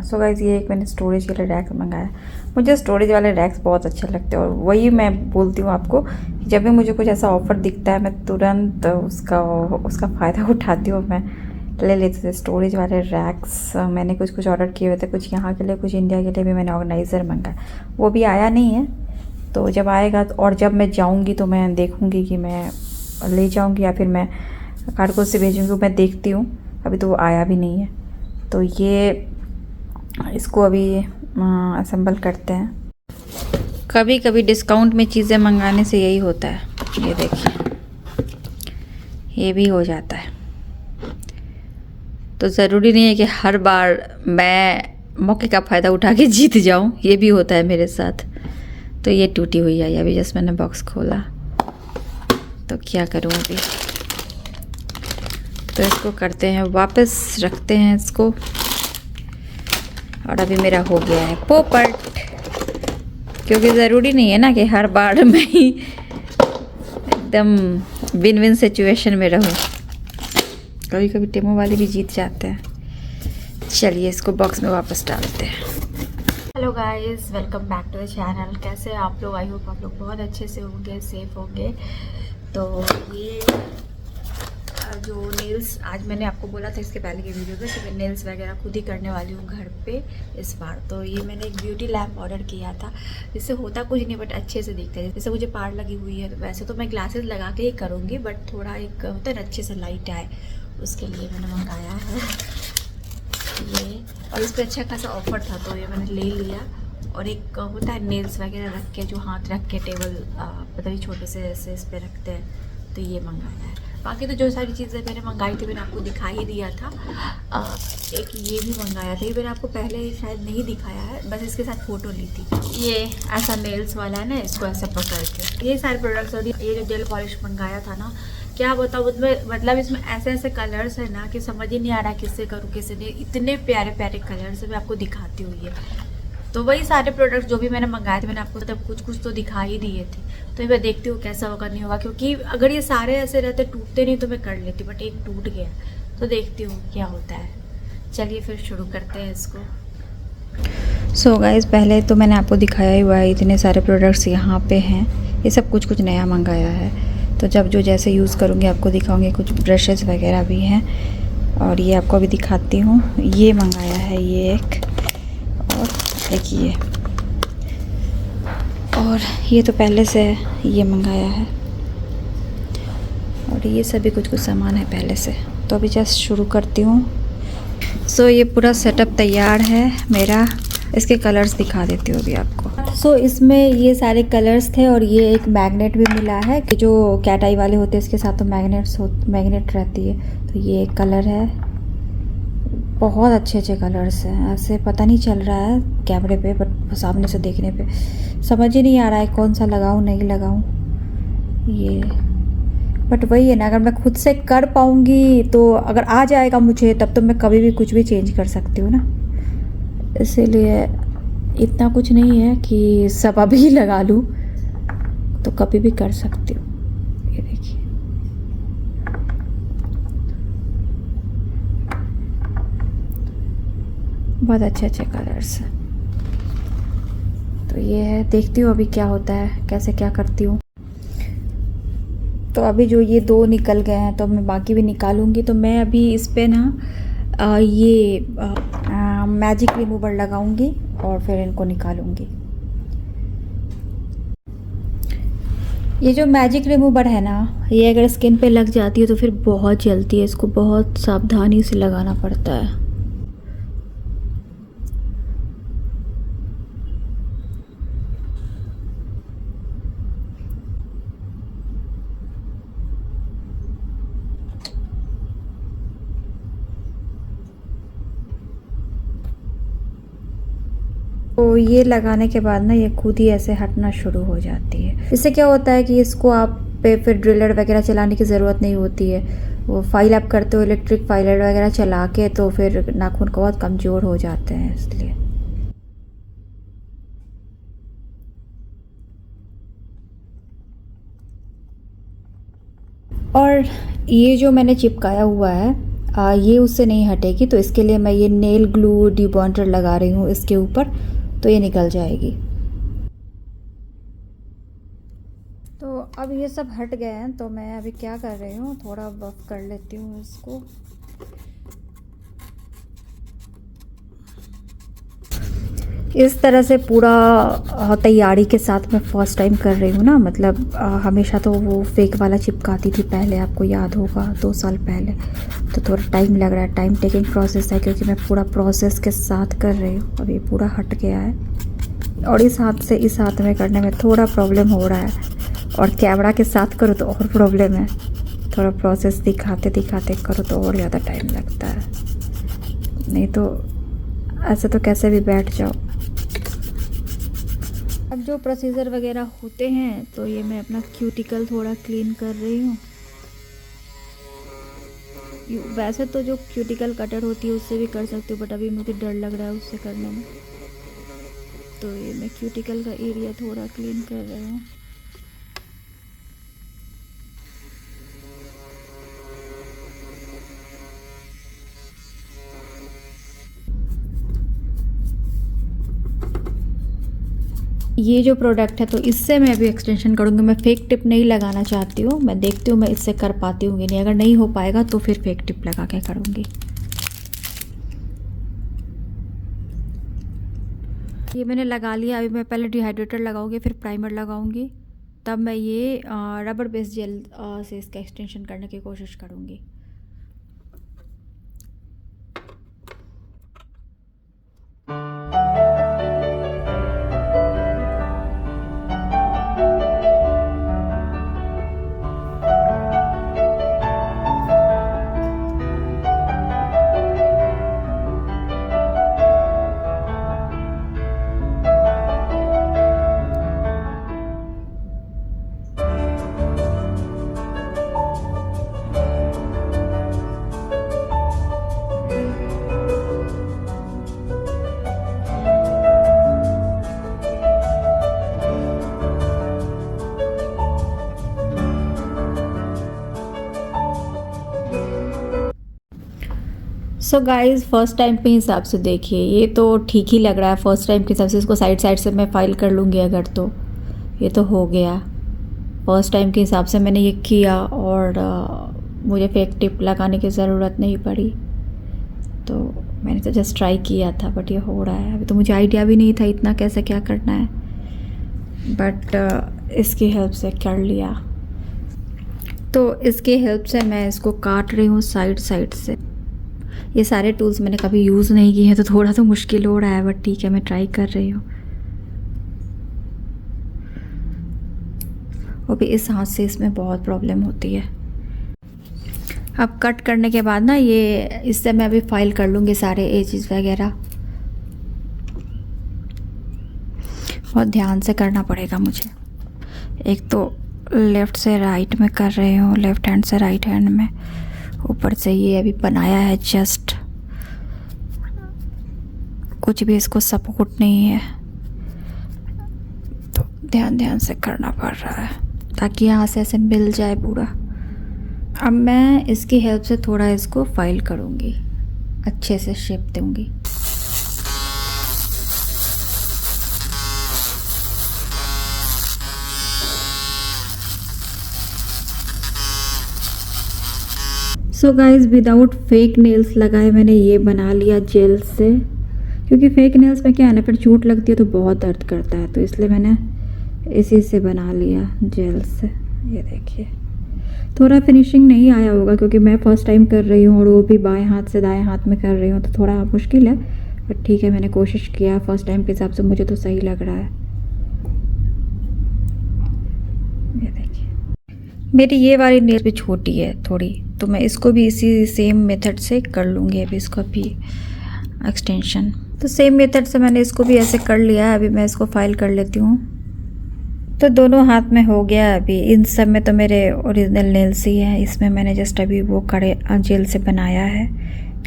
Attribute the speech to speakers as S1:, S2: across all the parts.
S1: So guys, ये एक मैंने स्टोरेज के लिए रैक मंगाया। मुझे स्टोरेज वाले रैक्स बहुत अच्छे लगते हैं और वही मैं बोलती हूँ आपको कि जब भी मुझे कुछ ऐसा ऑफ़र दिखता है मैं तुरंत उसका फ़ायदा उठाती हूँ। मैं ले लेते थे स्टोरेज वाले रैक्स। मैंने कुछ कुछ ऑर्डर किए हुए थे, कुछ यहाँ के लिए, कुछ इंडिया के लिए भी। मैंने ऑर्गेनाइज़र मंगाया, वो भी आया नहीं है। तो जब आएगा और जब मैं जाऊँगी तो मैं देखूँगी कि मैं ले जाऊँगी या फिर मैं कार्गो से भेजूँगी। मैं देखती हूँ, अभी तो वो आया भी नहीं है। तो ये इसको अभी असेंबल करते हैं। कभी कभी डिस्काउंट में चीज़ें मंगाने से यही होता है। ये देखिए, ये भी हो जाता है। तो ज़रूरी नहीं है कि हर बार मैं मौके का फ़ायदा उठा के जीत जाऊं, ये भी होता है मेरे साथ। तो ये टूटी हुई है अभी जस्ट मैंने बॉक्स खोला, तो क्या करूं अभी। तो इसको करते हैं वापस, रखते हैं इसको। और अभी मेरा हो गया है पोपट, क्योंकि ज़रूरी नहीं है ना कि हर बार मैं ही एकदम विन विन सिचुएशन में रहूं। कभी कभी टेमो वाले भी जीत जाते हैं। चलिए इसको बॉक्स में वापस डालते हैं। Hello guys, welcome back to the channel. कैसे आप लोग? आई होप आप लोग बहुत अच्छे से होंगे, सेफ होंगे। तो ये जो नेल्स, आज मैंने आपको बोला था इसके पहले की वीडियो में कि मैं नेल्स वगैरह खुद ही करने वाली हूँ घर पे इस बार। तो ये मैंने एक ब्यूटी लैम्प ऑर्डर किया था, जिससे होता कुछ नहीं बट अच्छे से दिखता है। जैसे मुझे पार लगी हुई है, तो वैसे तो मैं ग्लासेस लगा के ही करूँगी, बट थोड़ा एक होता है ना अच्छे से लाइट आए, उसके लिए मैंने मंगाया है ये। और इस पर अच्छा खासा ऑफर था तो ये मैंने ले लिया। और एक होता है नेल्स वगैरह रख के, जो हाथ रख के टेबल पता नहीं छोटे से ऐसे इस पर रखते हैं, तो ये मंगाया है। बाकी तो जो सारी चीज़ें मैंने मंगाई थी मैंने आपको दिखा ही दिया था। एक ये भी मंगाया था, ये मैंने आपको पहले शायद नहीं दिखाया है, बस इसके साथ फ़ोटो ली थी। ये ऐसा नेल्स वाला है ना, इसको ऐसा पकड़ के, ये सारे प्रोडक्ट्स। और ये जो जेल पॉलिश मंगाया था ना, क्या बताऊँ उसमें, मतलब इसमें ऐसे ऐसे कलर्स है ना कि समझ ही नहीं आ रहा किससे करूँ किससे नहीं। इतने प्यारे प्यारे कलर्स मैं आपको दिखाती हूँ ये। तो वही सारे प्रोडक्ट्स जो भी मैंने मंगाए थे मैंने आपको तब कुछ कुछ तो दिखा ही दिए थे। तो मैं देखती हूँ कैसा होगा नहीं होगा, क्योंकि अगर ये सारे ऐसे रहते टूटते नहीं तो मैं कर लेती, बट एक टूट गया। तो देखती हूँ क्या होता है। चलिए फिर शुरू करते हैं इसको। सो गाइस, पहले तो मैंने आपको दिखाया ही हुआ है, इतने सारे प्रोडक्ट्स यहाँ पे हैं। ये सब कुछ कुछ नया मंगाया है, तो जब जो जैसे यूज़ करूँगी आपको दिखाऊँगी। कुछ ब्रशेज़ वगैरह भी हैं और ये आपको अभी दिखाती हूँ। ये मंगाया है ये एक, और देखिए, और ये तो पहले से ये मंगाया है। और ये सभी कुछ कुछ सामान है पहले से। तो अभी जस्ट शुरू करती हूँ। सो ये पूरा सेटअप तैयार है मेरा। इसके कलर्स दिखा देती हूँ अभी आपको। सो इसमें ये सारे कलर्स थे और ये एक मैग्नेट भी मिला है कि जो कैट आई वाले होते हैं इसके साथ तो मैग्नेट रहती है। तो ये एक कलर है, बहुत अच्छे अच्छे कलर्स हैं। ऐसे पता नहीं चल रहा है कैमरे पे, बट सामने से देखने पे समझ ही नहीं आ रहा है कौन सा लगाऊं नहीं लगाऊं ये। बट वही है ना, अगर मैं खुद से कर पाऊंगी तो, अगर आ जाएगा मुझे तब तो मैं कभी भी कुछ भी चेंज कर सकती हूँ ना। इसीलिए इतना कुछ नहीं है कि सब अभी लगा लूँ, तो कभी भी कर सकती हूँ। ये देखिए, बहुत अच्छे अच्छे कलर्स हैं। तो ये है, देखती हूँ अभी क्या होता है, कैसे क्या करती हूँ। तो अभी जो ये दो निकल गए हैं तो मैं बाकी भी निकालूंगी। तो मैं अभी इस पे ना ये मैजिक रिमूवर लगाऊंगी और फिर इनको निकालूंगी। ये जो मैजिक रिमूवर है ना, ये अगर स्किन पे लग जाती है तो फिर बहुत जलती है। इसको बहुत सावधानी से लगाना पड़ता है। तो ये लगाने के बाद ना ये खुद ही ऐसे हटना शुरू हो जाती है। इससे क्या होता है कि इसको आप पे फिर ड्रिलर वगैरह चलाने की ज़रूरत नहीं होती है। वो फाइल आप करते हो इलेक्ट्रिक फाइलर वगैरह चला के, तो फिर नाखून बहुत कमज़ोर हो जाते हैं इसलिए। और ये जो मैंने चिपकाया हुआ है ये उससे नहीं हटेगी, तो इसके लिए मैं ये नेल ग्लू डिबॉन्डर लगा रही हूँ इसके ऊपर, तो ये निकल जाएगी। तो अब ये सब हट गए हैं, तो मैं अभी क्या कर रही हूँ, थोड़ा बफ कर लेती हूँ इसको। इस तरह से पूरा तैयारी के साथ मैं फ़र्स्ट टाइम कर रही हूँ ना, मतलब हमेशा तो वो फेक वाला चिपकाती थी पहले, आपको याद होगा 2 साल पहले। तो थोड़ा टाइम लग रहा है, टाइम टेकिंग प्रोसेस है, क्योंकि मैं पूरा प्रोसेस के साथ कर रही हूँ। अब ये पूरा हट गया है और इस हाथ से इस हाथ में करने में थोड़ा प्रॉब्लम हो रहा है, और कैमरा के साथ करो तो और प्रॉब्लम है। थोड़ा प्रोसेस दिखाते दिखाते करो तो और ज़्यादा टाइम लगता है, नहीं तो ऐसे तो कैसे भी बैठ जाओ। अब जो प्रोसीजर वगैरह होते हैं, तो ये मैं अपना क्यूटिकल थोड़ा क्लीन कर रही हूँ। वैसे तो जो क्यूटिकल कटर होती है उससे भी कर सकती हूँ, बट अभी मुझे डर लग रहा है उससे करने में, तो ये मैं क्यूटिकल का एरिया थोड़ा क्लीन कर रही हूँ। ये जो प्रोडक्ट है, तो इससे मैं अभी एक्सटेंशन करूँगी। मैं फेक टिप नहीं लगाना चाहती हूँ, मैं देखती हूँ मैं इससे कर पाती हूँ कि नहीं। अगर नहीं हो पाएगा तो फिर फेक टिप लगा के करूँगी। ये मैंने लगा लिया। अभी मैं पहले डिहाइड्रेटर लगाऊंगी, फिर प्राइमर लगाऊंगी, तब मैं ये रबर बेस जेल से इसका एक्सटेंशन करने की कोशिश करूँगी। सो गाइज़, फर्स्ट टाइम के हिसाब से देखिए, ये तो ठीक ही लग रहा है। फर्स्ट टाइम के हिसाब से इसको साइड साइड से मैं फाइल कर लूँगी अगर, तो ये तो हो गया। फर्स्ट टाइम के हिसाब से मैंने ये किया, और मुझे फेक टिप लगाने की ज़रूरत नहीं पड़ी, तो मैंने तो जस्ट ट्राई किया था। बट ये हो रहा है। अभी तो मुझे आइडिया भी नहीं था इतना कैसे क्या करना है, बट इसकी हेल्प से कर लिया। तो इसकी हेल्प से मैं इसको काट रही हूँ साइड साइड से। ये सारे टूल्स मैंने कभी यूज़ नहीं किए हैं, तो थोड़ा तो मुश्किल हो रहा है, बट ठीक है, मैं ट्राई कर रही हूँ। और भी इस हाथ से इसमें बहुत प्रॉब्लम होती है। अब कट करने के बाद ना, ये इससे मैं अभी फाइल कर लूँगी सारे एजेस वगैरह। बहुत ध्यान से करना पड़ेगा मुझे। एक तो लेफ़्ट से राइट में कर रही हूँ, लेफ़्ट हैंड से राइट हैंड में। ऊपर से ये अभी बनाया है जस्ट, कुछ भी इसको सपोर्ट नहीं है, तो ध्यान ध्यान से करना पड़ रहा है ताकि यहाँ से ऐसे मिल जाए पूरा। अब मैं इसकी हेल्प से थोड़ा इसको फाइल करूँगी, अच्छे से शेप दूँगी। So guys, without fake nails लगाए मैंने ये बना लिया जेल से, क्योंकि फेक नेल्स में क्या है ना, फिर चोट लगती है तो बहुत दर्द करता है, तो इसलिए मैंने इसी से बना लिया जेल से। ये देखिए, थोड़ा फिनिशिंग नहीं आया होगा क्योंकि मैं फ़र्स्ट टाइम कर रही हूँ, और वो भी बाएं हाथ से दाएं हाथ में कर रही हूँ, तो थोड़ा मुश्किल है, बट ठीक है, मैंने कोशिश किया। फ़र्स्ट टाइम के हिसाब से मुझे तो सही लग रहा है। ये देखिए, मेरी ये वाली नेल भी छोटी है थोड़ी, तो मैं इसको भी इसी सेम मेथड से कर लूँगी। अभी इसको भी एक्सटेंशन, तो सेम मेथड से मैंने इसको भी ऐसे कर लिया है। अभी मैं इसको फाइल कर लेती हूँ। तो दोनों हाथ में हो गया। अभी इन सब में तो मेरे ओरिजिनल नेल्स ही हैं, इसमें मैंने जस्ट अभी वो कड़े जेल से बनाया है।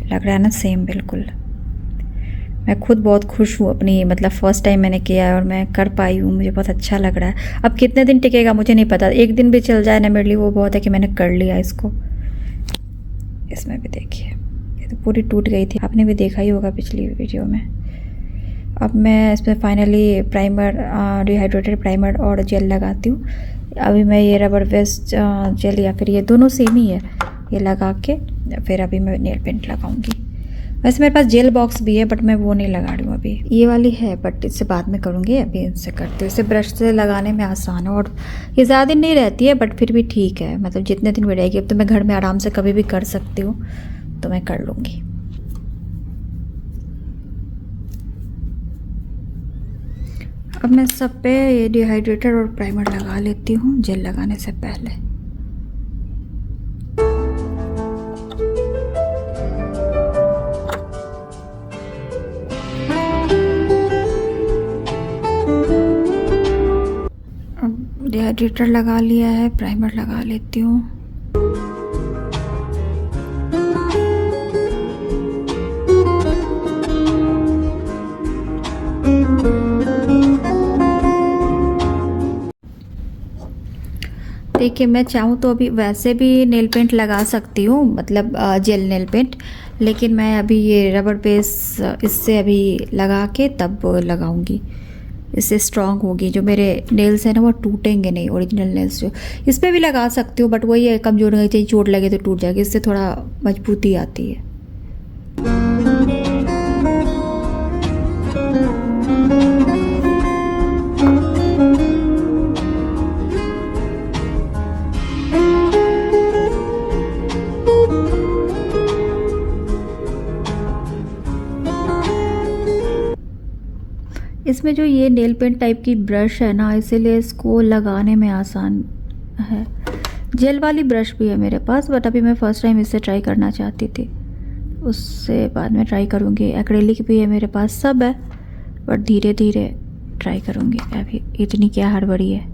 S1: लग रहा है ना सेम बिल्कुल। मैं खुद बहुत खुश हूँ अपनी, मतलब फ़र्स्ट टाइम मैंने किया है और मैं कर पाई हूँ, मुझे बहुत अच्छा लग रहा है। अब कितने दिन टिकेगा मुझे नहीं पता, एक दिन भी चल जाए ना मेरे लिए वो बहुत है कि मैंने कर लिया इसको। इसमें भी देखिए, तो पूरी टूट गई थी, आपने भी देखा ही होगा पिछली वीडियो में। अब मैं इसमें फाइनली प्राइमर, डिहाइड्रेटेड प्राइमर और जेल लगाती हूँ। अभी मैं ये रबर बेस्ड जेल या फिर ये दोनों सेम ही है, ये लगा के फिर अभी मैं नेल पेंट लगाऊंगी। वैसे मेरे पास जेल बॉक्स भी है बट मैं वो नहीं लगा रही हूँ अभी, ये वाली है बट इससे बाद में करूँगी, अभी इनसे करती हूँ। इसे ब्रश से लगाने में आसान है और ये ज़्यादा दिन नहीं रहती है बट फिर भी ठीक है, मतलब जितने दिन भी रहेगी। अब तो मैं घर में आराम से कभी भी कर सकती हूँ, तो मैं कर लूँगी। अब मैं सब पे ये डिहाइड्रेटर और प्राइमर लगा लेती हूँ जेल लगाने से पहले। अब डिहाइड्रेटर लगा लिया है, प्राइमर लगा लेती हूँ। देखिए मैं चाहूँ तो अभी वैसे भी नेल पेंट लगा सकती हूँ, मतलब जेल नेल पेंट, लेकिन मैं अभी ये रबर बेस इससे अभी लगा के तब लगाऊंगी। इससे स्ट्रांग होगी, जो मेरे नेल्स हैं ना वो टूटेंगे नहीं, ओरिजिनल नेल्स जो। इस पर भी लगा सकती हूँ बट वही है, कमजोर नहीं चाहिए, चोट लगे तो टूट जाएगी, इससे थोड़ा मजबूती आती है। इसमें जो ये नेल पेंट टाइप की ब्रश है ना, इसीलिए इसको लगाने में आसान है। जेल वाली ब्रश भी है मेरे पास बट अभी मैं फ़र्स्ट टाइम इससे ट्राई करना चाहती थी, उससे बाद में ट्राई करूँगी। एक्रेलिक भी है मेरे पास, सब है बट धीरे धीरे ट्राई करूँगी, अभी इतनी क्या हड़बड़ी है।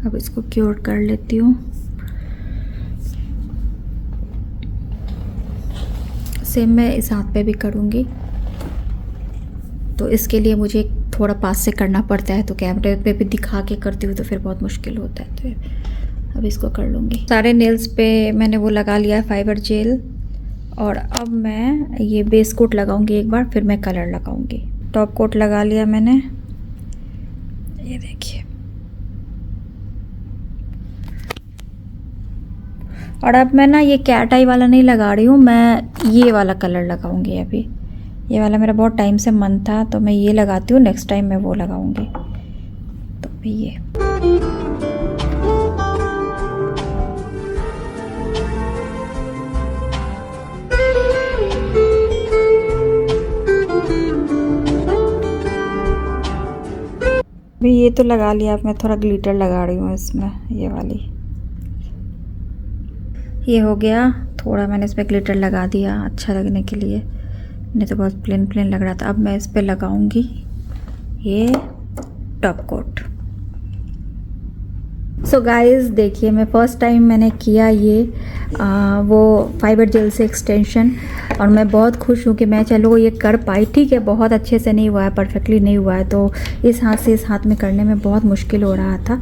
S1: अब इसको क्योर कर लेती हूँ। सेम मैं इस हाथ पे भी करूँगी, तो इसके लिए मुझे थोड़ा पास से करना पड़ता है, तो कैमरे पे भी दिखा के करती हूँ तो फिर बहुत मुश्किल होता है। तो अब इसको कर लूँगी। सारे नेल्स पे मैंने वो लगा लिया है फाइबर जेल, और अब मैं ये बेस कोट लगाऊंगी एक बार, फिर मैं कलर लगाऊंगी। टॉप कोट लगा लिया मैंने, ये देखिए। और अब मैं ना ये कैट आई वाला नहीं लगा रही हूँ, मैं ये वाला कलर लगाऊंगी। अभी ये वाला मेरा बहुत टाइम से मन था, तो मैं ये लगाती हूँ, नेक्स्ट टाइम मैं वो लगाऊंगी। तो भी ये ये तो लगा लिया। अब मैं थोड़ा ग्लिटर लगा रही हूँ इसमें, ये वाली। ये हो गया, थोड़ा मैंने इसमें ग्लिटर लगा दिया अच्छा लगने के लिए, नहीं तो बहुत प्लेन प्लेन लग रहा था। अब मैं इस पे लगाऊंगी ये टॉप कोट। सो गाइस देखिए, मैं फ़र्स्ट टाइम मैंने किया ये वो फाइबर जेल से एक्सटेंशन, और मैं बहुत खुश हूँ कि मैं चलो ये कर पाई। ठीक है, बहुत अच्छे से नहीं हुआ है, परफेक्टली नहीं हुआ है, तो इस हाथ से इस हाथ में करने में बहुत मुश्किल हो रहा था,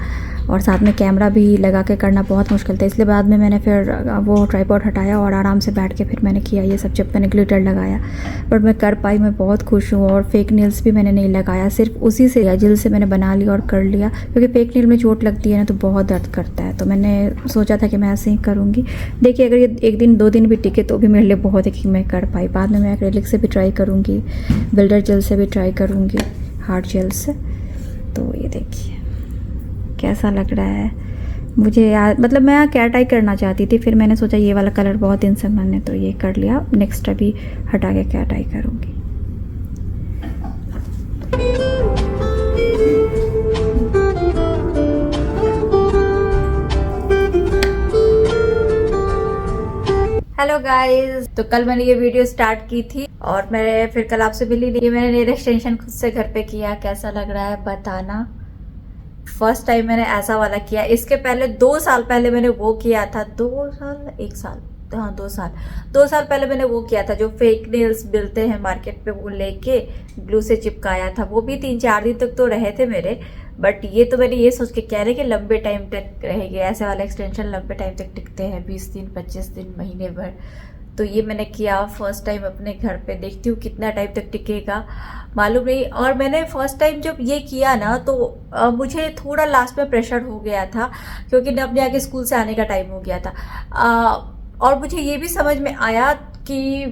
S1: और साथ में कैमरा भी लगा के करना बहुत मुश्किल था। इसलिए बाद में मैंने फिर वो ट्राइपॉड हटाया और आराम से बैठ के फिर मैंने किया ये सब, जब मैंने ग्लिटर लगाया। बट मैं कर पाई, मैं बहुत खुश हूँ। और फेक नील्स भी मैंने नहीं लगाया, सिर्फ उसी से जेल से मैंने बना लिया और कर लिया, क्योंकि फेक नील में चोट लगती है ना तो बहुत दर्द करता है। तो मैंने सोचा था कि मैं ऐसे ही करूँगी। देखिए अगर ये 1 दिन 2 दिन भी टिके तो भी मेरे लिए बहुत है कि मैं कर पाई। बाद में मैं एक्रेलिक से भी ट्राई करूँगी, बिल्डर जेल से भी ट्राई करूँगी, हार्ड जेल से। तो ये देखिए कैसा लग रहा है मुझे यार, मतलब मैं कैट आई करना चाहती थी, फिर मैंने सोचा ये वाला कलर बहुत दिन से मन है तो ये कर लिया। नेक्स्ट अभी हटा के कैट आई करूँगी। गाइस, तो कल मैंने ये वीडियो स्टार्ट की थी और मैं फिर कल आपसे मिली नहीं। मैंने नेल एक्सटेंशन खुद से घर पे किया, कैसा लग रहा है बताना। फर्स्ट टाइम मैंने ऐसा वाला किया। इसके पहले 2 साल पहले मैंने वो किया था, 2 साल 1 साल, हाँ 2 साल पहले मैंने वो किया था जो फेक नेल्स मिलते हैं मार्केट पे, वो लेके ग्लू से चिपकाया था। वो भी 3-4 दिन तक तो रहे थे मेरे, बट ये तो मैंने ये सोच के किया है कि लंबे टाइम तक रहेंगे। ऐसे वाले एक्सटेंशन लंबे टाइम तक टिकते हैं, 20 दिन 25 दिन महीने भर। तो ये मैंने किया फर्स्ट टाइम अपने घर पे, देखती हूँ कितना टाइम तक टिकेगा मालूम नहीं। और मैंने फर्स्ट टाइम जब ये किया ना तो मुझे थोड़ा लास्ट में प्रेशर हो गया था, क्योंकि न अपने आगे स्कूल से आने का टाइम हो गया था। और मुझे ये भी समझ में आया कि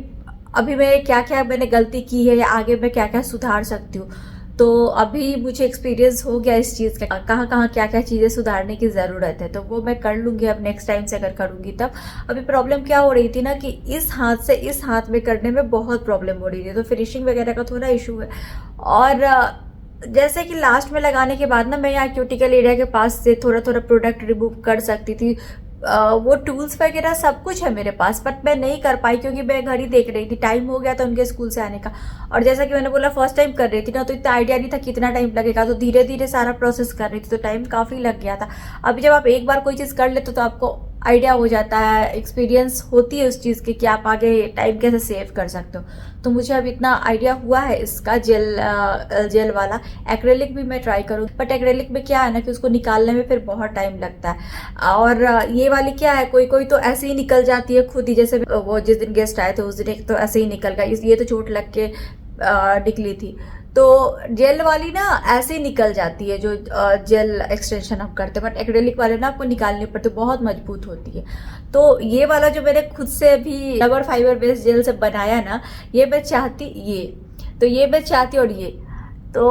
S1: अभी मैं क्या क्या मैंने गलती की है या आगे मैं क्या क्या सुधार सकती हूँ। तो अभी मुझे एक्सपीरियंस हो गया इस चीज़ का, कहाँ कहाँ क्या क्या चीज़ें सुधारने की ज़रूरत है। तो वो मैं कर लूँगी अब नेक्स्ट टाइम से अगर करूँगी तब। अभी प्रॉब्लम क्या हो रही थी ना कि इस हाथ से इस हाथ में करने में बहुत प्रॉब्लम हो रही थी, तो फिनिशिंग वगैरह का थोड़ा इशू है। और जैसे कि लास्ट में लगाने के बाद ना मैं यहाँ क्यूटिकल एरिया के पास से थोड़ा थोड़ा प्रोडक्ट रिमूव कर सकती थी। वो टूल्स वगैरह सब कुछ है मेरे पास, बट मैं नहीं कर पाई क्योंकि मैं घड़ी देख रही थी, टाइम हो गया था उनके स्कूल से आने का। और जैसा कि मैंने बोला फर्स्ट टाइम कर रही थी ना, तो इतना आइडिया नहीं था कितना टाइम लगेगा, तो धीरे धीरे सारा प्रोसेस कर रही थी, तो टाइम काफ़ी लग गया था। अभी जब आप एक बार कोई चीज़ कर लेते तो आपको आइडिया हो जाता है, एक्सपीरियंस होती है उस चीज़ की कि आप आगे टाइम कैसे सेव कर सकते हो। तो मुझे अब इतना आइडिया हुआ है इसका जेल वाला। एक्रेलिक भी मैं ट्राई करूँ, बट एक्रेलिक में क्या है ना कि उसको निकालने में फिर बहुत टाइम लगता है। और ये वाली क्या है, कोई कोई तो ऐसे ही निकल जाती है खुद ही। जैसे वो जिस दिन गेस्ट आए थे उस दिन एक तो ऐसे ही निकल गया, ये तो चोट लग के निकली थी। तो जेल वाली ना ऐसे ही निकल जाती है जो जेल एक्सटेंशन हम करते हैं, बट एक्रेलिक वाले ना आपको निकालनी पड़ती है, बहुत मजबूत होती है। तो ये वाला जो मैंने खुद से अभी रबर फाइबर बेस्ड जेल से बनाया ना, ये मैं चाहती ये मैं चाहती, और ये तो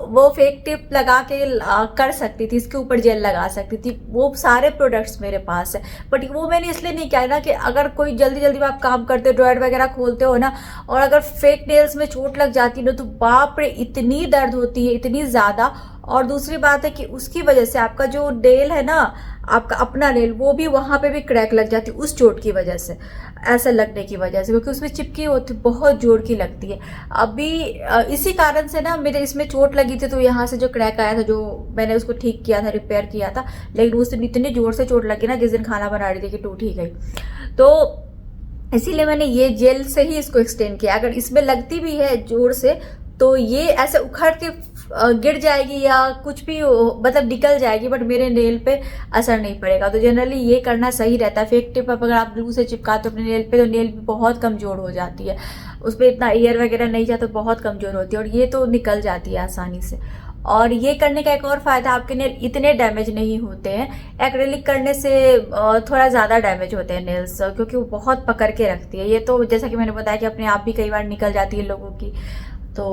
S1: वो फेक टिप लगा के कर सकती थी, इसके ऊपर जेल लगा सकती थी। वो सारे प्रोडक्ट्स मेरे पास है, बट वो मैंने इसलिए नहीं किया ना कि अगर कोई जल्दी जल्दी में आप काम करते हो, ड्रॉयर वगैरह खोलते हो ना, और अगर फेक नेल्स में चोट लग जाती है ना, तो बाप रे इतनी दर्द होती है, इतनी ज़्यादा। और दूसरी बात है कि उसकी वजह से आपका जो नेल है ना, आपका अपना नेल, वो भी वहाँ पे भी क्रैक लग जाती है उस चोट की वजह से, ऐसा लगने की वजह से, क्योंकि उसमें चिपकी होती बहुत जोर की लगती है। अभी इसी कारण से ना मेरे इसमें चोट लगी थी, तो यहाँ से जो क्रैक आया था, जो मैंने उसको ठीक किया था, रिपेयर किया था, लेकिन उस दिन इतनी जोर से चोट लगी ना जिस दिन खाना बना रही थी कि टूट ही गई। तो इसीलिए मैंने ये जेल से ही इसको एक्सटेंड किया। अगर इसमें लगती भी है जोर से तो ये ऐसे उखड़ के गिर जाएगी या कुछ भी मतलब निकल जाएगी, बट मेरे नेल पे असर नहीं पड़ेगा। तो जनरली ये करना सही रहता है। फेक टिप अगर आप ग्लू से चिपकाते हो अपने नेल पे, तो नेल भी बहुत कमजोर हो जाती है, उस पर इतना एयर वगैरह नहीं जाता, तो बहुत कमजोर होती है, और ये तो निकल जाती है आसानी से। और ये करने का एक और फायदा, आपके नेल इतने डैमेज नहीं होते हैं। एक्रेलिक करने से थोड़ा ज़्यादा डैमेज होते हैं नेल्स, क्योंकि वो बहुत पकड़ के रखती है। ये तो जैसा कि मैंने बताया कि अपने आप भी कई बार निकल जाती है लोगों की, तो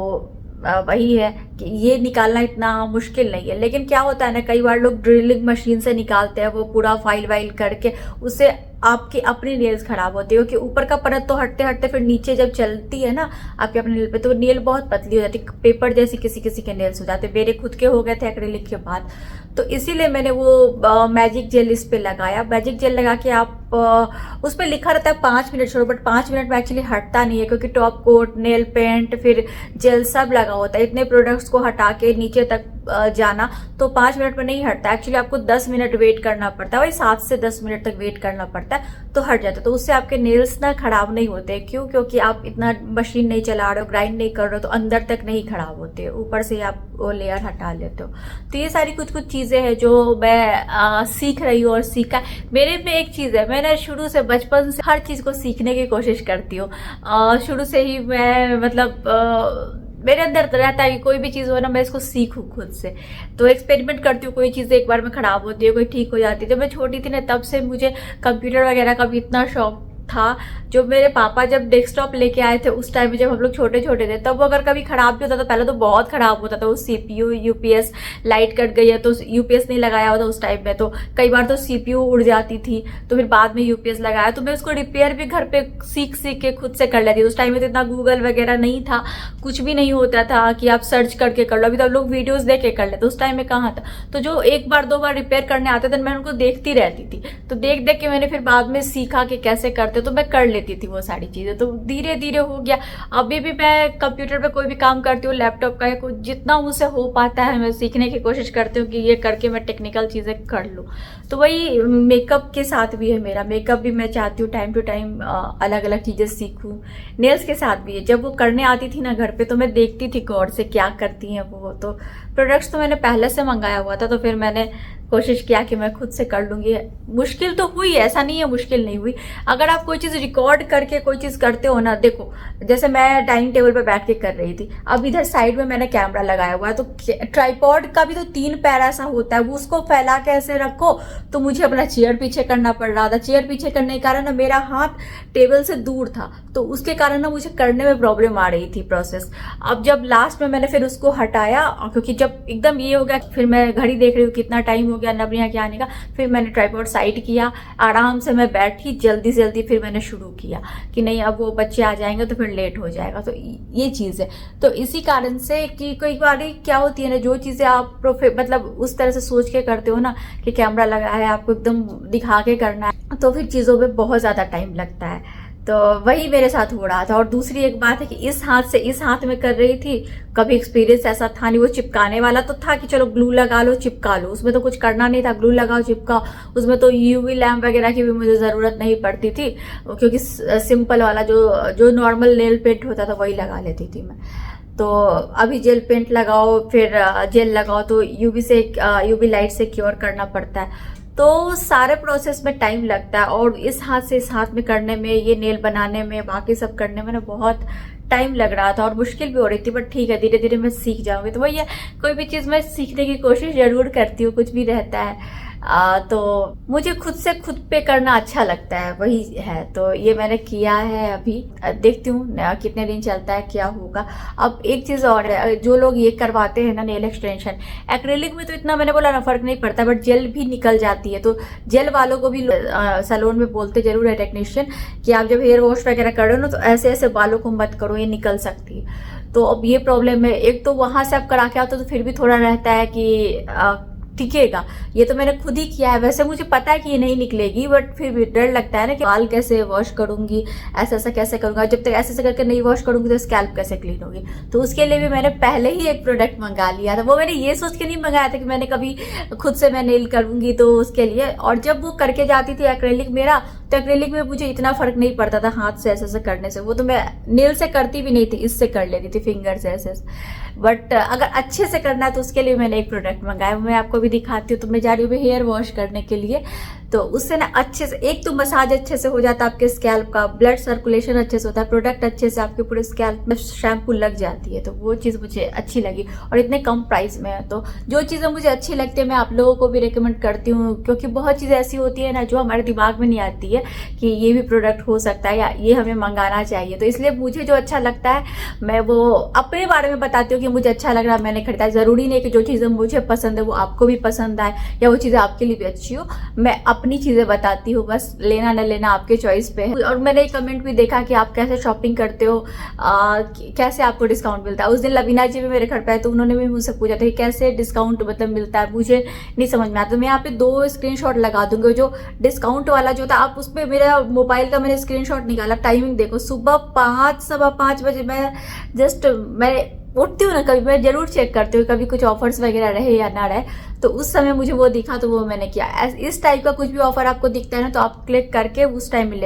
S1: वही है कि ये निकालना इतना मुश्किल नहीं है। लेकिन क्या होता है ना, कई बार लोग ड्रिलिंग मशीन से निकालते हैं, वो पूरा फाइल वाइल करके, उससे आपकी अपनी नेल्स खराब होती है, क्योंकि ऊपर का परत तो हटते हटते फिर नीचे जब चलती है ना आपके अपने नेल पे, तो नेल बहुत पतली हो जाती है, पेपर जैसी किसी किसी के नेल्स हो जाते हैं। मेरे खुद के हो गए थे एक्रेलिक के बाद। तो इसीलिए मैंने वो मैजिक जेल इस पे लगाया। मैजिक जेल लगा के आप उस पर लिखा रहता है 5 मिनट छोड़ो, बट 5 मिनट में एक्चुअली हटता नहीं है, क्योंकि टॉप कोट, नेल पेंट, फिर जेल सब लगा होता है। इतने प्रोडक्ट्स को हटा के नीचे तक जाना तो 5 मिनट में नहीं हटता। एक्चुअली आपको 10 मिनट वेट करना पड़ता है, वही 7 से 10 मिनट तक वेट करना पड़ता है, तो हट जाता है। तो उससे आपके नेल्स ना खराब नहीं होते। क्यों? क्योंकि आप इतना मशीन नहीं चला रहे हो, ग्राइंड नहीं कर रहे हो, तो अंदर तक नहीं खराब होते, ऊपर से आप वो लेयर हटा लेते हो। तो ये सारी कुछ कुछ चीजें हैं जो मैं सीख रही हूँ। और सीखा मेरे में एक चीज है, मैंने शुरू से बचपन से हर चीज को सीखने की कोशिश करती हूँ। शुरू से ही मैं मतलब मेरे अंदर रहता है कि कोई भी चीज़ हो ना, मैं इसको सीखूं खुद से। तो एक्सपेरिमेंट करती हूँ, कोई चीज़ एक बार में खराब होती है, कोई ठीक हो जाती है। जब मैं छोटी थी ना, तब से मुझे कंप्यूटर वगैरह का भी इतना शौक था। जो मेरे पापा जब डेस्कटॉप लेके आए थे उस टाइम में, जब हम लोग छोटे छोटे थे, तब वो अगर कभी खराब भी होता था, पहले तो बहुत खराब होता था, वो CPU यूपीएस, लाइट कट गई है तो यूपीएस नहीं लगाया होता उस टाइम में, तो कई बार तो CPU उड़ जाती थी, तो फिर बाद में यूपीएस लगाया। तो मैं उसको रिपेयर भी घर पे सीख के खुद से कर लेती। उस टाइम में तो इतना गूगल वगैरह नहीं था, कुछ भी नहीं होता था कि आप सर्च करके कर लो। अभी तो लोग वीडियोज देख के कर लेते, उस टाइम में कहाँ था। तो जो 1 बार 2 बार रिपेयर करने आते थे, मैं उनको देखती रहती थी। तो देख देख के मैंने फिर बाद में सीखा कि कैसे करते
S2: करते हो, तो मैं कर लेती थी वो सारी चीजें, तो धीरे धीरे हो गया। अभी भी मैं कंप्यूटर पे कोई भी काम करती हूँ, लैपटॉप का, या जितना मुझसे हो पाता है मैं सीखने की कोशिश करती हूँ कि ये करके मैं टेक्निकल चीजें कर लूँ। तो वही मेकअप के साथ भी है मेरा, मेकअप भी मैं चाहती हूँ टाइम टू टाइम अलग अलग चीजें सीखूं। नेल्स के साथ भी है, जब वो करने आती थी ना घर पे तो मैं देखती थी गौर से क्या करती हैं वो। तो प्रोडक्ट्स तो मैंने पहले से मंगाया हुआ था, तो फिर मैंने कोशिश किया कि मैं खुद से कर लूंगी। मुश्किल तो हुई, ऐसा नहीं है मुश्किल नहीं हुई। अगर आप कोई चीज रिकॉर्ड करके कोई चीज करते हो ना, देखो जैसे मैं डाइनिंग टेबल पे बैठ के कर रही थी, अब इधर साइड में मैंने कैमरा लगाया हुआ है, तो ट्राइपॉड का भी तो 3 पैर ऐसा होता है, वो उसको फैला के ऐसे रखो, तो मुझे अपना चेयर पीछे करना पड़ रहा था। चेयर पीछे करने के कारण ना मेरा हाथ टेबल से दूर था, तो उसके कारण ना मुझे करने में प्रॉब्लम आ रही थी प्रोसेस। अब जब लास्ट में मैंने फिर उसको हटाया, क्योंकि जब एकदम ये हो गया, फिर मैं घड़ी देख रही हूँ कितना टाइम हो गया नबरिया के आने का, फिर मैंने ट्राइपॉड साइड किया, आराम से मैं बैठी, जल्दी से जल्दी फिर मैंने शुरू किया कि नहीं अब वो बच्चे आ जाएंगे तो फिर लेट हो जाएगा। तो ये चीज है। तो इसी कारण से कि कई बार क्या होती है ना, जो चीजें आप मतलब उस तरह से सोच के करते हो ना कि कैमरा लगा है, आपको एकदम दिखा के करना है, तो फिर चीजों पे बहुत ज्यादा टाइम लगता है। तो वही मेरे साथ हो रहा था। और दूसरी एक बात है कि इस हाथ से इस हाथ में कर रही थी, कभी एक्सपीरियंस ऐसा था नहीं। वो चिपकाने वाला तो था कि चलो ग्लू लगा लो चिपका लो, उसमें तो कुछ करना नहीं था, ग्लू लगाओ चिपकाओ, उसमें तो यूवी लैम्प वगैरह की भी मुझे जरूरत नहीं पड़ती थी, क्योंकि सिंपल वाला जो नॉर्मल नेल पेंट होता था वही लगा लेती थी मैं। तो अभी जेल पेंट लगाओ, फिर जेल लगाओ, तो यूवी लाइट से क्योर करना पड़ता है, तो सारे प्रोसेस में टाइम लगता है। और इस हाथ से इस हाथ में करने में, ये नेल बनाने में, बाकी सब करने में ना बहुत टाइम लग रहा था और मुश्किल भी हो रही थी। बट ठीक है, धीरे धीरे मैं सीख जाऊंगी। तो वही है, कोई भी चीज मैं सीखने की कोशिश जरूर करती हूँ, कुछ भी रहता है। तो मुझे खुद से खुद पे करना अच्छा लगता है, वही है। तो ये मैंने किया है। अभी देखती हूँ कितने दिन चलता है, क्या होगा। अब एक चीज और है, जो लोग ये करवाते हैं ना नेल एक्सटेंशन, एक्रेलिक में तो इतना मैंने बोला ना फर्क नहीं पड़ता, बट जेल भी निकल जाती है। तो जेल वालों को भी सैलून में बोलते जरूर है टेक्नीशियन कि आप जब हेयर वॉश वगैरह कर रहे हो ना, तो ऐसे ऐसे बालों को मत करो, ये निकल सकती है। तो अब ये प्रॉब्लम है। एक तो वहां से आप करा के आओ तो फिर भी थोड़ा रहता है कि टिकेगा। ये तो मैंने खुद ही किया है, वैसे मुझे पता है कि ये नहीं निकलेगी, बट फिर भी डर लगता है ना कि बाल कैसे वॉश करूंगी, ऐसा ऐसा कैसे करूंगा, जब तक ऐसे ऐसे करके नहीं वॉश करूंगी तो स्कैल्प कैसे क्लीन होगी। तो उसके लिए भी मैंने पहले ही एक प्रोडक्ट मंगा लिया था। वो मैंने ये सोच के नहीं मंगाया था कि मैंने कभी खुद से मैं नेल करूंगी, तो उसके लिए। और जब वो करके जाती थी एक्रेलिक मेरा, तो एक्रेलिक में मुझे इतना फर्क नहीं पड़ता था हाथ से ऐसे ऐसे करने से। वो तो मैं नेल से करती भी नहीं थी, इससे कर लेती थी, फिंगर से ऐसे। बट अगर अच्छे से करना है तो उसके लिए मैंने एक प्रोडक्ट मंगाया, मैं आपको भी दिखाती हूँ। तो मैं जा रही हूँ हेयर वॉश करने के लिए, तो उससे ना अच्छे से, एक तो मसाज अच्छे से हो जाता है आपके स्कैल्प का, ब्लड सर्कुलेशन अच्छे से होता है, प्रोडक्ट अच्छे से आपके पूरे स्कैल्प में शैम्पू लग जाती है। तो वो चीज़ मुझे अच्छी लगी और इतने कम प्राइस में है। तो जो चीज़ें मुझे अच्छी लगती है मैं आप लोगों को भी रिकमेंड करती हूँ, क्योंकि बहुत चीज़ें ऐसी होती है ना जो हमारे दिमाग में नहीं आती है कि ये भी प्रोडक्ट हो सकता है या ये हमें मंगाना चाहिए। तो इसलिए मुझे जो अच्छा लगता है मैं वो अपने बारे में बताती हूँ कि मुझे अच्छा लग रहा है, मैंने खरीदा। जरूरी नहीं कि जो चीज़ें मुझे पसंद है वो आपको भी पसंद आए या वो चीज़ें आपके लिए भी अच्छी हो। मैं अपनी चीज़ें बताती हूँ, बस लेना न लेना आपके चॉइस पे है। और मैंने एक कमेंट भी देखा कि आप कैसे शॉपिंग करते हो, कैसे आपको डिस्काउंट मिलता है। उस दिन लवीना जी भी मेरे घर पे आए तो उन्होंने भी मुझसे पूछा था कि कैसे डिस्काउंट मतलब मिलता है, मुझे नहीं समझ में आता। तो मैं यहाँ पे 2 स्क्रीनशॉट लगा दूंगी। जो डिस्काउंट वाला जो था, आप उसमें मेरा मोबाइल का मैंने स्क्रीनशॉट निकाला, टाइमिंग देखो, सुबह 5 सवा 5 बजे मैं उठती हूँ ना, कभी मैं जरूर चेक करती हूँ कभी कुछ ऑफर्स वगैरह रहे या ना रहे। तो उस समय मुझे वो दिखा तो वो मैंने किया। इस टाइप का कुछ भी ऑफर आपको दिखता है ना, तो आप क्लिक करके उस टाइम में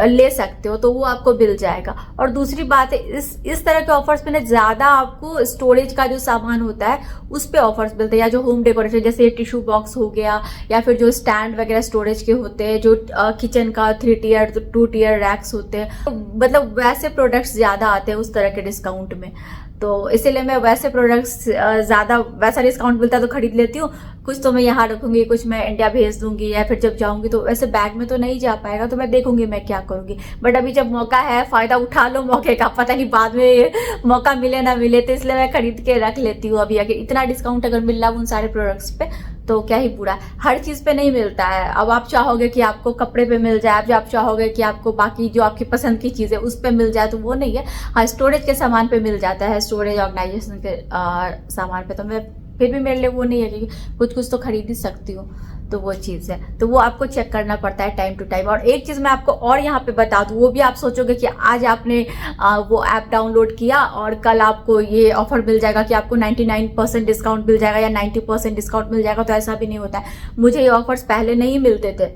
S2: ले सकते हो, तो वो आपको मिल जाएगा। और दूसरी बात है, इस तरह के ऑफर्स में ना ज्यादा आपको स्टोरेज का जो सामान होता है उस पे ऑफर्स मिलते हैं, या जो होम डेकोरेशन जैसे टिश्यू बॉक्स हो गया, या फिर जो स्टैंड वगैरह स्टोरेज के होते हैं, जो किचन का 3 टियर 2 टियर रैक्स होते हैं, तो मतलब वैसे प्रोडक्ट्स ज्यादा आते हैं उस तरह के डिस्काउंट में। तो इसीलिए मैं वैसे प्रोडक्ट्स ज्यादा, वैसा डिस्काउंट मिलता है तो खरीद लेती हूँ। कुछ तो मैं यहाँ रखूंगी, कुछ मैं इंडिया भेज दूंगी, या फिर जब जाऊंगी तो वैसे बैग में तो नहीं जा पाएगा, तो मैं देखूंगी मैं क्या करूंगी। बट अभी जब मौका है, फायदा उठा लो मौके का, पता नहीं बाद में मौका मिले ना मिले, तो इसलिए मैं खरीद के रख लेती हूँ अभी। अगर इतना डिस्काउंट अगर मिल रहा है उन सारे प्रोडक्ट्स पे तो क्या ही बुरा। हर चीज पे नहीं मिलता है। अब आप चाहोगे कि आपको कपड़े पे मिल जाए, अब आप चाहोगे कि आपको बाकी जो आपकी पसंद की चीजें उस पे मिल जाए, तो वो नहीं है। हाँ, स्टोरेज के सामान पे मिल जाता है, स्टोरेज ऑर्गेनाइजेशन के सामान पे तो मैं फिर भी मेरे लिए वो नहीं है कि कुछ कुछ तो खरीद ही सकती हूँ, तो वो चीज़ है। तो वो आपको चेक करना पड़ता है टाइम टू टाइम। और एक चीज़ मैं आपको और यहाँ पे बता दूँ, वो भी आप सोचोगे कि आज आपने वो ऐप डाउनलोड किया और कल आपको ये ऑफर मिल जाएगा कि आपको 99% डिस्काउंट मिल जाएगा या 90% डिस्काउंट मिल जाएगा, तो ऐसा भी नहीं होता है। मुझे ये ऑफर्स पहले नहीं मिलते थे।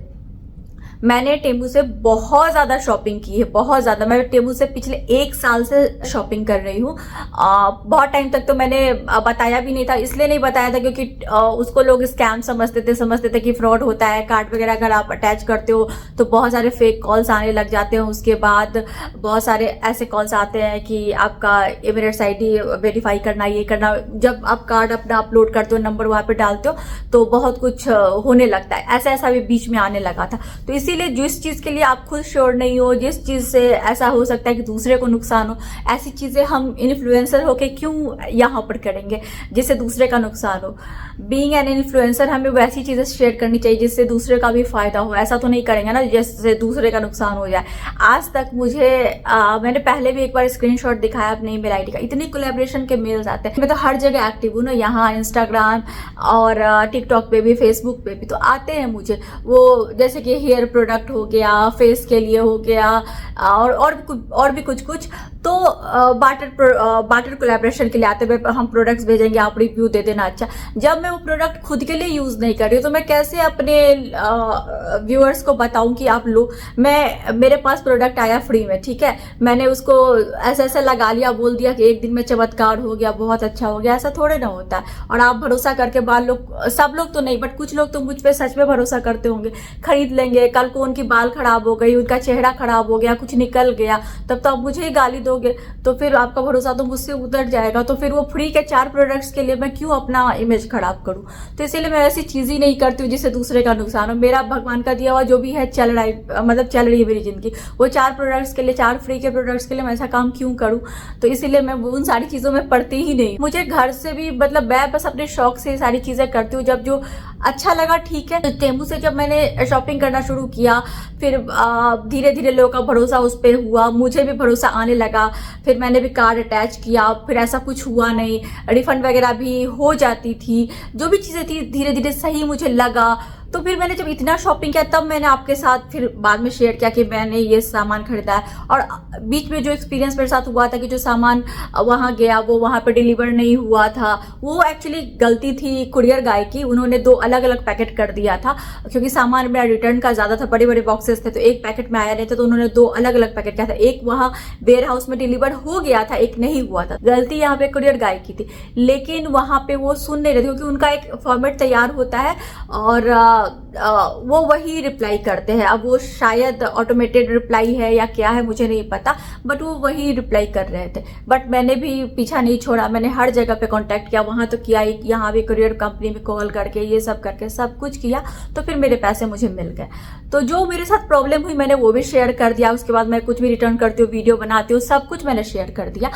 S2: मैंने टेमू से बहुत ज़्यादा शॉपिंग की है, बहुत ज़्यादा। मैं टेमू से पिछले 1 साल से शॉपिंग कर रही हूँ। बहुत टाइम तक तो मैंने बताया भी नहीं था, इसलिए नहीं बताया था क्योंकि उसको लोग स्कैम समझते थे कि फ्रॉड होता है। कार्ड वगैरह अगर आप अटैच करते हो तो बहुत सारे फेक कॉल्स आने लग जाते हैं। उसके बाद बहुत सारे ऐसे कॉल्स आते हैं कि आपका एमिरेट्स ID वेरीफाई करना, ये करना। जब आप कार्ड अपना अपलोड करते हो, नंबर वहाँ पे डालते हो, तो बहुत कुछ होने लगता है। ऐसा भी बीच में आने लगा था। तो इसीलिए जिस चीज़ के लिए आप खुद श्योर नहीं हो, जिस चीज़ से ऐसा हो सकता है कि दूसरे को नुकसान हो, ऐसी चीज़ें हम इन्फ्लुएंसर होके क्यों यहाँ पर करेंगे जिससे दूसरे का नुकसान हो। बीइंग एन इन्फ्लुएंसर हमें वैसी चीज़ें शेयर करनी चाहिए जिससे दूसरे का भी फायदा हो। ऐसा तो नहीं करेंगे ना जिससे दूसरे का नुकसान हो जाए। आज तक मुझे मैंने पहले भी एक बार स्क्रीनशॉट दिखाया अपने ईमेल ID का, इतनी कोलैबोरेशन के मेल्स आते हैं। मैं तो हर जगह एक्टिव हूँ ना, यहाँ इंस्टाग्राम और टिकटॉक पे भी, फेसबुक पे भी, तो आते हैं मुझे वो, जैसे कि हेयर प्रोडक्ट हो गया, फेस के लिए हो गया, और भी कुछ तो बार्टर कोलैबोरेशन के लिए आते हुए हम प्रोडक्ट्स भेजेंगे, आप रिव्यू दे देना। अच्छा, जब मैं वो प्रोडक्ट खुद के लिए यूज नहीं कर रही हूँ तो मैं कैसे अपने व्यूअर्स को बताऊं कि आप लो। मेरे पास प्रोडक्ट आया फ्री में, ठीक है, मैंने उसको ऐसा लगा लिया, बोल दिया कि एक दिन में चमत्कार हो गया, बहुत अच्छा हो गया, ऐसा थोड़े ना होता है। और आप भरोसा करके सब लोग तो नहीं, बट कुछ लोग तो मुझ पे सच में भरोसा करते होंगे, खरीद लेंगे। कल को उनकी बाल खराब हो गई, उनका चेहरा खराब हो गया, कुछ निकल गया, तब तो आप मुझे ही गाली दोगे, तो फिर आपका भरोसा तो मुझसे उतर जाएगा। तो फिर वो फ्री के 4 प्रोडक्ट्स के लिए मैं क्यों अपना इमेज खराब करूं। तो इसीलिए मैं ऐसी चीज ही नहीं करती हूँ जिससे दूसरे का नुकसान हो। मेरा भगवान का दिया हुआ जो भी है चल रहा है, मतलब चल रही है मेरी जिंदगी। वो 4 प्रोडक्ट्स के लिए, 4 फ्री के प्रोडक्ट्स के लिए मैं ऐसा काम क्यों करूं। तो इसीलिए मैं उन सारी चीजों में पड़ती ही नहीं। मुझे घर से भी, मतलब मैं बस अपने शौक से सारी चीजें करती हूँ। जब जो अच्छा लगा ठीक है। तो टेमू से जब मैंने शॉपिंग करना शुरू किया, फिर धीरे धीरे लोगों का भरोसा उस पर हुआ, मुझे भी भरोसा आने लगा। फिर मैंने भी कार्ड अटैच किया, फिर ऐसा कुछ हुआ नहीं, रिफंड वगैरह भी हो जाती थी, जो भी चीज़ें थी धीरे धीरे सही मुझे लगा। तो फिर मैंने जब इतना शॉपिंग किया तब मैंने आपके साथ फिर बाद में शेयर किया कि मैंने ये सामान खरीदा है। और बीच में जो एक्सपीरियंस मेरे साथ हुआ था कि जो सामान वहाँ गया वो वहाँ पे डिलीवर नहीं हुआ था, वो एक्चुअली गलती थी कुरियर गाय की। उन्होंने 2 अलग अलग पैकेट कर दिया था क्योंकि सामान मेरा रिटर्न का ज़्यादा था, बड़े बड़े बॉक्सेस थे, तो एक पैकेट में आया नहीं था, तो उन्होंने 2 अलग अलग पैकेट किया था। एक वहाँ वेयर हाउस में डिलीवर हो गया था, एक नहीं हुआ था। गलती यहाँ पे कुरियर गाय की थी, लेकिन वहाँ पे वो सुन नहीं रहे थे क्योंकि उनका एक फॉर्मेट तैयार होता है और वो वही रिप्लाई करते हैं। अब वो शायद ऑटोमेटेड रिप्लाई है या क्या है मुझे नहीं पता, बट वो वही रिप्लाई कर रहे थे। बट मैंने भी पीछा नहीं छोड़ा, मैंने हर जगह पे कांटेक्ट किया, वहां तो किया, यहाँ भी कुरियर कंपनी में कॉल करके ये सब करके सब कुछ किया, तो फिर मेरे पैसे मुझे मिल गए। तो जो मेरे साथ प्रॉब्लम हुई मैंने वो भी शेयर कर दिया। उसके बाद मैं कुछ भी रिटर्न करती हूँ, वीडियो बनाती हूँ, सब कुछ मैंने शेयर कर दिया।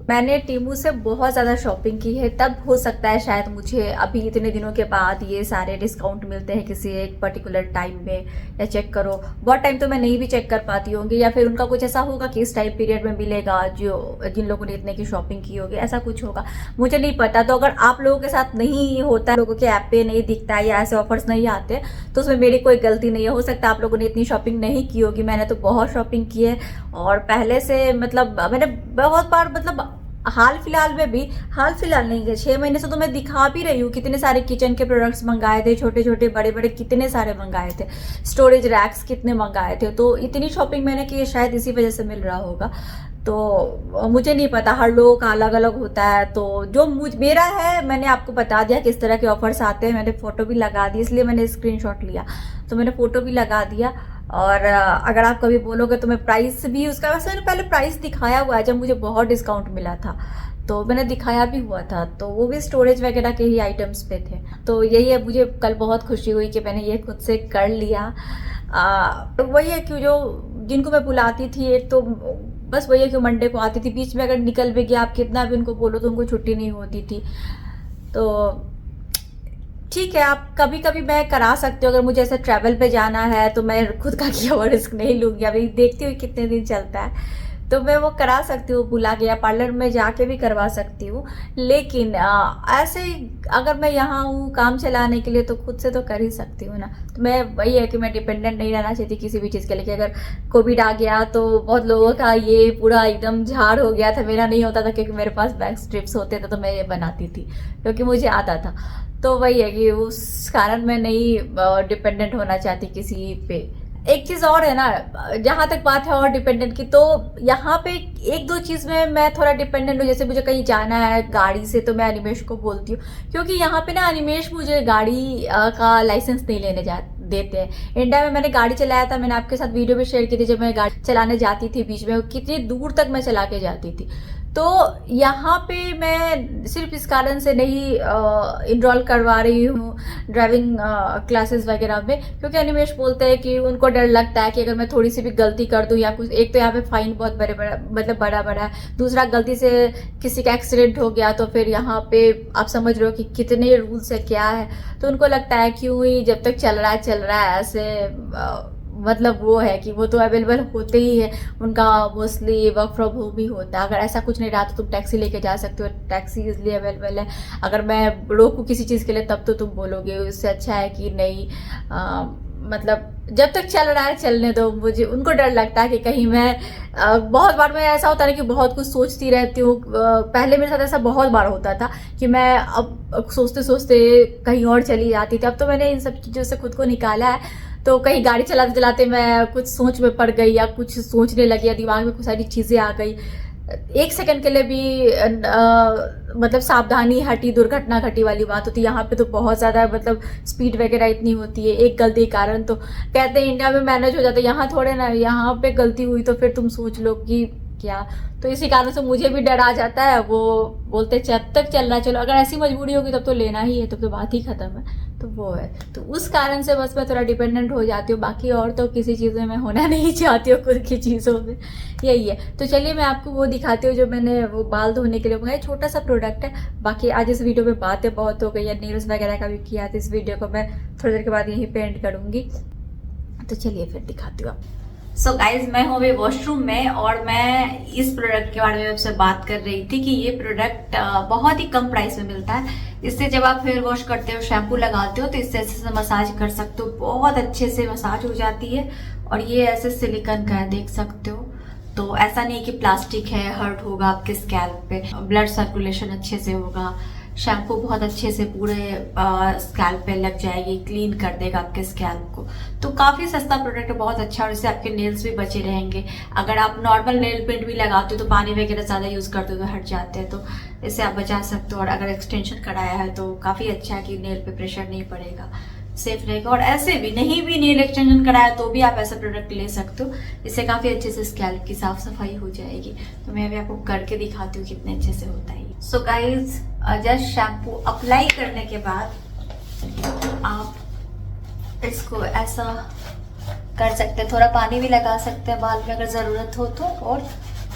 S2: मैंने टेमू से बहुत ज़्यादा शॉपिंग की है, तब हो सकता है शायद मुझे अभी इतने दिनों के बाद ये सारे डिस्काउंट मिलते हैं किसी एक पर्टिकुलर टाइम में, या चेक करो बहुत टाइम तो मैं नहीं भी चेक कर पाती होंगी, या फिर उनका कुछ ऐसा होगा कि इस टाइम पीरियड में मिलेगा जो जिन लोगों ने इतने की शॉपिंग की होगी, ऐसा कुछ होगा, मुझे नहीं पता। तो अगर आप लोगों के साथ नहीं होता, लोगों के ऐप पे नहीं दिखता है या ऐसे ऑफर्स नहीं आते, तो उसमें मेरी कोई गलती नहीं है। हो सकता है आप लोगों ने इतनी शॉपिंग नहीं की होगी, मैंने तो बहुत शॉपिंग की है। और पहले से मतलब मैंने बहुत बार, मतलब हाल फिलहाल में भी, हाल फिलहाल नहीं है 6 महीने से तो मैं दिखा भी रही हूँ कितने सारे किचन के प्रोडक्ट्स मंगाए थे, छोटे छोटे बड़े बड़े कितने सारे मंगाए थे, स्टोरेज रैक्स कितने मंगाए थे। तो इतनी शॉपिंग मैंने की शायद इसी वजह से मिल रहा होगा। तो मुझे नहीं पता, हर लोगों का अलग अलग होता है। तो जो मेरा है मैंने आपको बता दिया किस तरह के ऑफर्स आते हैं, मैंने फोटो भी लगा दी, इसलिए मैंने स्क्रीनशॉट लिया, तो मैंने फोटो भी लगा दिया। और अगर आप कभी बोलोगे तो मैं प्राइस भी उसका, वैसे मैंने पहले प्राइस दिखाया हुआ है जब मुझे बहुत डिस्काउंट मिला था, तो मैंने दिखाया भी हुआ था, तो वो भी स्टोरेज वगैरह के ही आइटम्स पे थे। तो यही है, मुझे कल बहुत खुशी हुई कि मैंने ये खुद से कर लिया। तो वही है कि जो जिनको मैं बुलाती थी, एक तो बस वही है कि मंडे को आती थी, बीच में अगर निकल भी गया, आप कितना भी उनको बोलो तो उनको छुट्टी नहीं होती थी। तो ठीक है, आप कभी कभी मैं करा सकती हूँ, अगर मुझे ऐसे ट्रैवल पे जाना है तो मैं खुद का किया हुआ रिस्क नहीं लूँगी। अभी देखती हूँ कितने दिन चलता है, तो मैं वो करा सकती हूँ बुला के, या पार्लर में जाके भी करवा सकती हूँ। लेकिन ऐसे ही अगर मैं यहाँ हूँ काम चलाने के लिए तो खुद से तो कर ही सकती हूँ ना। तो मैं वही है कि मैं डिपेंडेंट नहीं रहना चाहती किसी भी चीज़ के लिए। अगर कोविड आ गया तो बहुत लोगों का ये पूरा एकदम झाड़ हो गया था, मेरा नहीं होता था क्योंकि मेरे पास बैक स्ट्रिप्स होते थे तो मैं ये बनाती थी क्योंकि मुझे आता था। तो वही है कि उस कारण मैं नहीं डिपेंडेंट होना चाहती किसी पे। एक चीज और है ना, जहां तक बात है और डिपेंडेंट की, तो यहाँ पे एक दो चीज में मैं थोड़ा डिपेंडेंट हूँ। जैसे मुझे कहीं जाना है गाड़ी से तो मैं अनिमेश को बोलती हूँ, क्योंकि यहाँ पे ना अनिमेश मुझे गाड़ी का लाइसेंस नहीं लेने देते हैं। इंडिया में मैंने गाड़ी चलाया था, मैंने आपके साथ वीडियो भी शेयर की थी, जब मैं गाड़ी चलाने जाती थी बीच में कितनी दूर तक मैं चला के जाती थी। तो यहाँ पे मैं सिर्फ इस कारण से नहीं इनरोल करवा रही हूँ ड्राइविंग क्लासेस वगैरह में, क्योंकि अनिमेश बोलते हैं कि उनको डर लगता है कि अगर मैं थोड़ी सी भी गलती कर दूँ या कुछ, एक तो यहाँ पे फाइन बहुत बड़ा है, दूसरा गलती से किसी का एक्सीडेंट हो गया तो फिर यहाँ पे आप समझ रहे हो कि कितने रूल्स है क्या है। तो उनको लगता है क्यों ही जब तक चल रहा है ऐसे, मतलब वो है कि वो तो अवेलेबल होते ही है, उनका मोस्टली वर्क फ्रॉम होम ही होता है। अगर ऐसा कुछ नहीं रहा तो तुम टैक्सी लेके जा सकते हो, टैक्सी इसलिए अवेलेबल है। अगर मैं रोकूँ किसी चीज़ के लिए तब तो तुम बोलोगे, उससे अच्छा है कि नहीं मतलब जब तक चल रहा है चलने दो। मुझे उनको डर लगता है कि कहीं मैं बहुत बार मैं ऐसा होता है कि बहुत कुछ सोचती रहती हूँ। पहले मेरे साथ ऐसा बहुत बार होता था कि मैं अब सोचते सोचते कहीं और चली जाती थी। अब तो मैंने इन सब चीज़ों से खुद को निकाला है। तो कहीं गाड़ी चलाते चलाते मैं कुछ सोच में पड़ गई या कुछ सोचने लगी या दिमाग में कुछ सारी चीज़ें आ गई, एक सेकंड के लिए भी मतलब सावधानी हटी, दुर्घटना घटी वाली बात होती है। यहाँ पे तो बहुत ज़्यादा मतलब स्पीड वगैरह इतनी होती है, एक गलती के कारण तो कहते हैं इंडिया में मैनेज हो जाता है, यहाँ थोड़े ना, यहाँ पे गलती हुई तो फिर तुम सोच लो कि क्या। तो इसी कारण से मुझे भी डर आ जाता है। वो बोलते जब तक चल रहा है चलो, अगर ऐसी मजबूरी होगी तब तो लेना ही है, तब तो बात ही खत्म है। तो वो है, तो उस कारण से बस मैं थोड़ा डिपेंडेंट हो जाती हूँ। बाकी और तो किसी चीज़ में मैं होना नहीं चाहती हूँ, खुद की चीज़ों में यही है। तो चलिए मैं आपको वो दिखाती हूँ जो मैंने वो बाल धोने के लिए मंगाया, छोटा सा प्रोडक्ट है। बाकी आज इस वीडियो में बातें बहुत हो गई है, नेल्स वगैरह का भी किया, तो इस वीडियो को मैं थोड़ी देर के बाद यहीं पे एंड करूँगी। तो चलिए फिर दिखाती हूँ आप। सो गाइज मैं हूँ अभी वॉशरूम में और मैं इस प्रोडक्ट के बारे में आपसे बात कर रही थी कि ये प्रोडक्ट बहुत ही कम प्राइस में मिलता है। इससे जब आप हेयर वॉश करते हो, शैम्पू लगाते हो, तो इससे अच्छे से मसाज कर सकते हो, बहुत अच्छे से मसाज हो जाती है। और ये ऐसे सिलिकॉन का है, देख सकते हो। तो ऐसा नहीं कि प्लास्टिक है, हर्ट होगा आपके स्कैल्प पे, ब्लड सर्कुलेशन अच्छे से होगा। शैम्पू बहुत अच्छे से पूरे स्कैल्प पे लग जाएगी, क्लीन कर देगा आपके स्कैल्प को। तो काफ़ी सस्ता प्रोडक्ट है, बहुत अच्छा। और इससे आपके नेल्स भी बचे रहेंगे। अगर आप नॉर्मल नेल पेंट भी लगाते हो तो पानी वगैरह ज़्यादा यूज़ करते हो तो हट जाते हैं, तो इससे आप बचा सकते हो। और अगर एक्सटेंशन कराया है तो काफ़ी अच्छा है कि नेल पे प्रेशर नहीं पड़ेगा, सेफ रहेगा। और ऐसे भी नहीं भी नेल एक्सटेंशन कराया तो भी आप ऐसा प्रोडक्ट ले सकते हो, इससे काफ़ी अच्छे से स्कैल्प की साफ सफाई हो जाएगी। तो मैं भी आपको करके दिखाती हूँ कितने अच्छे से होता है। So guys just shampoo apply करने के बाद आप इसको ऐसा कर सकते हैं, थोड़ा पानी भी लगा सकते हैं बाल में अगर ज़रूरत हो तो।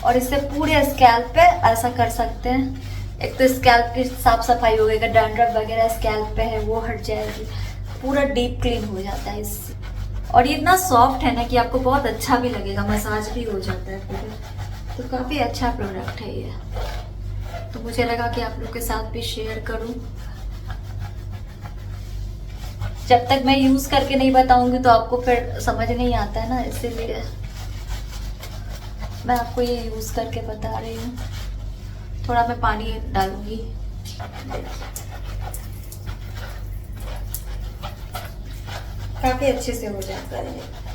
S2: और इससे पूरे स्कैल्प पे ऐसा कर सकते हैं। एक तो स्कैल्प की साफ सफाई हो गई, अगर डैंड्रफ वगैरह स्कैल्प पे है वो हट जाएगी, पूरा डीप क्लीन हो जाता है इससे। और ये इतना सॉफ्ट है ना कि आपको बहुत अच्छा भी लगेगा, मसाज भी हो जाता है पूरे। तो काफ़ी अच्छा प्रोडक्ट है ये, तो मुझे लगा कि आप लोग के साथ भी शेयर करूं। जब तक मैं यूज़ करके नहीं बताऊंगी तो आपको फिर समझ नहीं आता है ना, इसीलिए मैं आपको ये यूज़ करके बता रही हूँ। थोड़ा मैं पानी डालूंगी। काफ़ी अच्छे से हो जाता है।